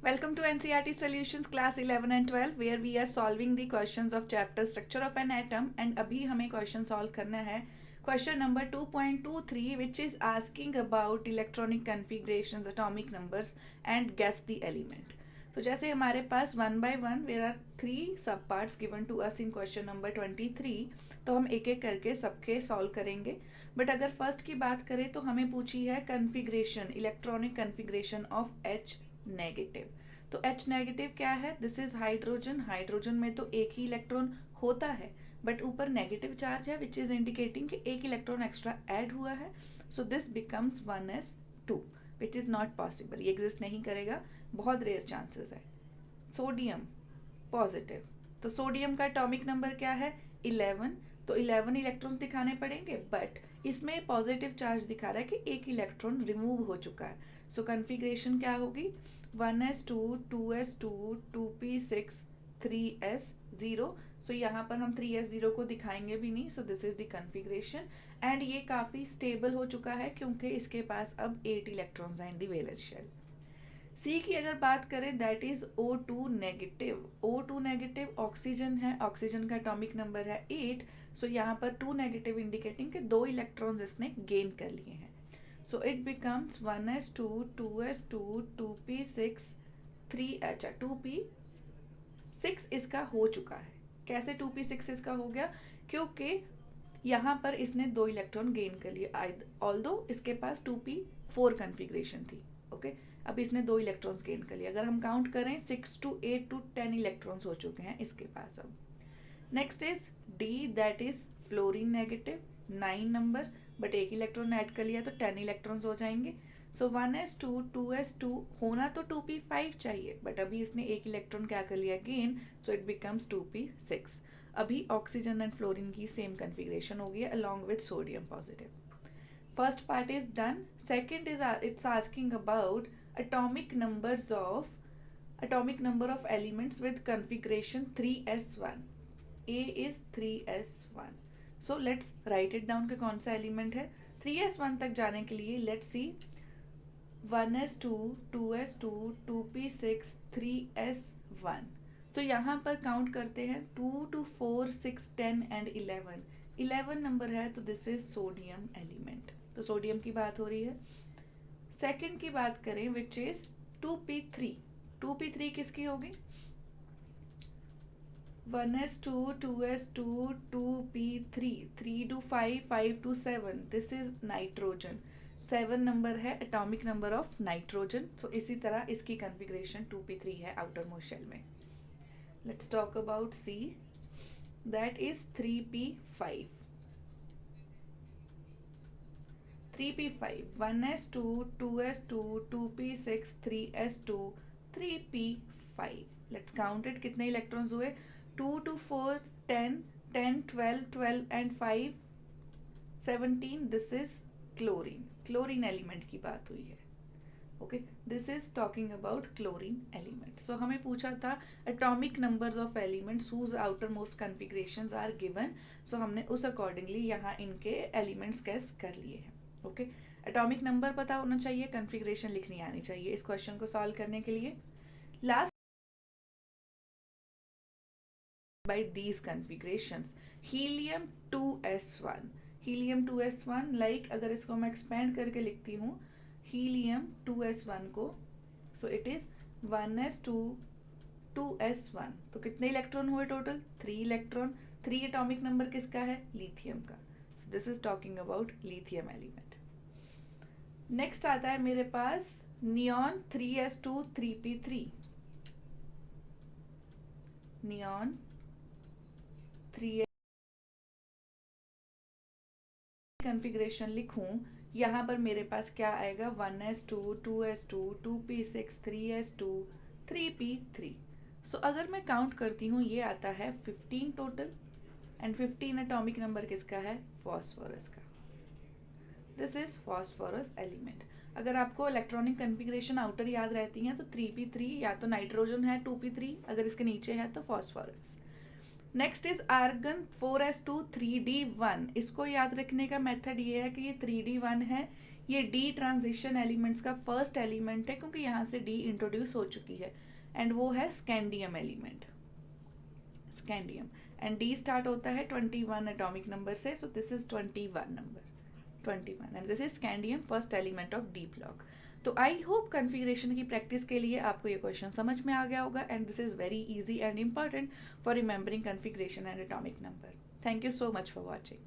Welcome to NCERT Solutions Class 11 and 12 where we are solving the questions of chapter Structure of an Atom and अभी हमें question solve करना है question number 2.23 which is asking about electronic configurations, atomic numbers and guess the element. तो जैसे हमारे पास one by one there are three subparts given to us in question number 23 तो हम एक एक करके सबके solve करेंगे. बट अगर फर्स्ट की बात करें तो हमें पूछी है configuration, electronic configuration of H negative. तो H नेगेटिव क्या है? This is hydrogen. हाइड्रोजन में तो एक ही इलेक्ट्रॉन होता है बट ऊपर नेगेटिव चार्ज है विच इज इंडिकेटिंग कि एक इलेक्ट्रॉन एक्स्ट्रा ऐड हुआ है. So this becomes 1s2 which is not possible. ये एग्जिस्ट नहीं करेगा, बहुत रेयर चांसेस है. सोडियम पॉजिटिव, तो सोडियम का एटॉमिक नंबर क्या है? 11. तो 11 इलेक्ट्रॉन्स दिखाने पड़ेंगे बट इसमें पॉजिटिव चार्ज दिखा रहा है कि एक इलेक्ट्रॉन रिमूव हो चुका है. सो कन्फिग्रेशन क्या होगी? 1s2 2s2 2p6 3s0. सो यहाँ पर हम 3s0 को दिखाएंगे भी नहीं. So this is the configuration and ये काफ़ी स्टेबल हो चुका है क्योंकि इसके पास अब 8 इलेक्ट्रॉन्स हैं इन द वैलेंस शेल. सी की अगर बात करें that is O2 negative. O2 negative oxygen है, ऑक्सीजन का एटॉमिक नंबर है 8. सो यहाँ पर 2 नेगेटिव इंडिकेटिंग कि 2 इलेक्ट्रॉन्स इसने गेन कर लिए हैं. So it becomes 1s2 2s2 2p6 3 अच्छा 2p6 इसका हो चुका है. कैसे 2p6 इसका हो गया? क्योंकि यहाँ पर इसने 2 इलेक्ट्रॉन गेन कर लिए ऑल्दो इसके पास 2p4 कन्फिग्रेशन थी. ओके अब इसने 2 इलेक्ट्रॉन्स गेन कर लिए. अगर हम काउंट करें 6 to 8 to 10 इलेक्ट्रॉन्स हो चुके हैं इसके पास अब. Next is D that is fluorine negative 9 number but एक इलेक्ट्रॉन ऐड कर लिया तो 10 इलेक्ट्रॉन्स हो जाएंगे. सो 1s2 2s2 होना तो 2p5 चाहिए बट अभी इसने एक इलेक्ट्रॉन क्या कर लिया gain. So it becomes 2p6. अभी ऑक्सीजन एंड फ्लोरीन की सेम कन्फिग्रेशन होगी along with sodium positive. First part is done. Second is it's asking about atomic number of elements with configuration 3s1. A is 3s1. So let's write it down कि कौन सा element है. 3s1 तक जाने के लिए let's see 1s2 2s2 2p6 3s1. तो यहाँ पर काउंट करते हैं 2 to 4 6 10 and 11. 11 नंबर है तो दिस इज सोडियम एलिमेंट. तो सोडियम की बात हो रही है. सेकेंड की बात करें विच इज 2p3. 2p3 किसकी होगी? 1s2 2s2 2p3 3 to 5 5 to 7. This is nitrogen. 7 number है एटॉमिक नंबर ऑफ नाइट्रोजन. सो इसी तरह इसकी कन्फिग्रेशन 2p3 है आउटर मोस्ट शेल में. Let's talk about see that is 3p5. 3p5 1s2 2s2 2p6 3s2 3p5. Let's count it. कितने electrons हुए? 2 to 4 10 10 12 12 and 5 17. This is chlorine. Chlorine element की बात हुई है. Okay this is talking about chlorine element. So हमें पूछा था atomic numbers of elements whose outer most configurations are given. So हमने उस अकॉर्डिंगली यहाँ इनके एलिमेंट्स गेस कर लिए हैं. ओके एटॉमिक नंबर पता होना चाहिए, कन्फिग्रेशन लिखनी आनी चाहिए इस क्वेश्चन को सॉल्व करने के लिए. Last by these configurations helium 2s1. Helium 2s1 like अगर इसको मैं एक्सपेंड करके लिखती हूँ हीलियम 2s1 को. So it is 1s2 2s1. तो कितने इलेक्ट्रॉन हुए टोटल? 3 इलेक्ट्रॉन. 3 एटॉमिक नंबर किसका है? लिथियम का. So this is talking about lithium element. Next आता है मेरे पास neon 3s2 3p3. Neon 3 configuration लिखूं यहाँ पर मेरे पास क्या आएगा? 1s2 2s2 2p6 3s2 3p3. सो अगर मैं काउंट करती हूँ ये आता है 15 टोटल एंड 15 एटॉमिक नंबर किसका है? फॉस्फोरस का. This is phosphorus element. अगर आपको इलेक्ट्रॉनिक कन्फिग्रेशन आउटर याद रहती हैं तो 3p3 या तो नाइट्रोजन है 2p3, अगर इसके नीचे है तो phosphorus. Next is argon 4s2 3d1. इसको याद रखने का मेथड ये है कि ये 3d1 है, ये डी ट्रांजिशन एलिमेंट्स का फर्स्ट एलिमेंट है क्योंकि यहाँ से डी इंट्रोड्यूस हो चुकी है, एंड वो है scandium element, scandium. And D start होता है 21 एटॉमिक नंबर से, so this is 21 number, 21, and this is scandium first element of D block. तो आई होप कन्फिगरेशन की प्रैक्टिस के लिए आपको ये क्वेश्चन समझ में आ गया होगा, and this is very easy and important for remembering configuration and atomic number. Thank you so much for watching.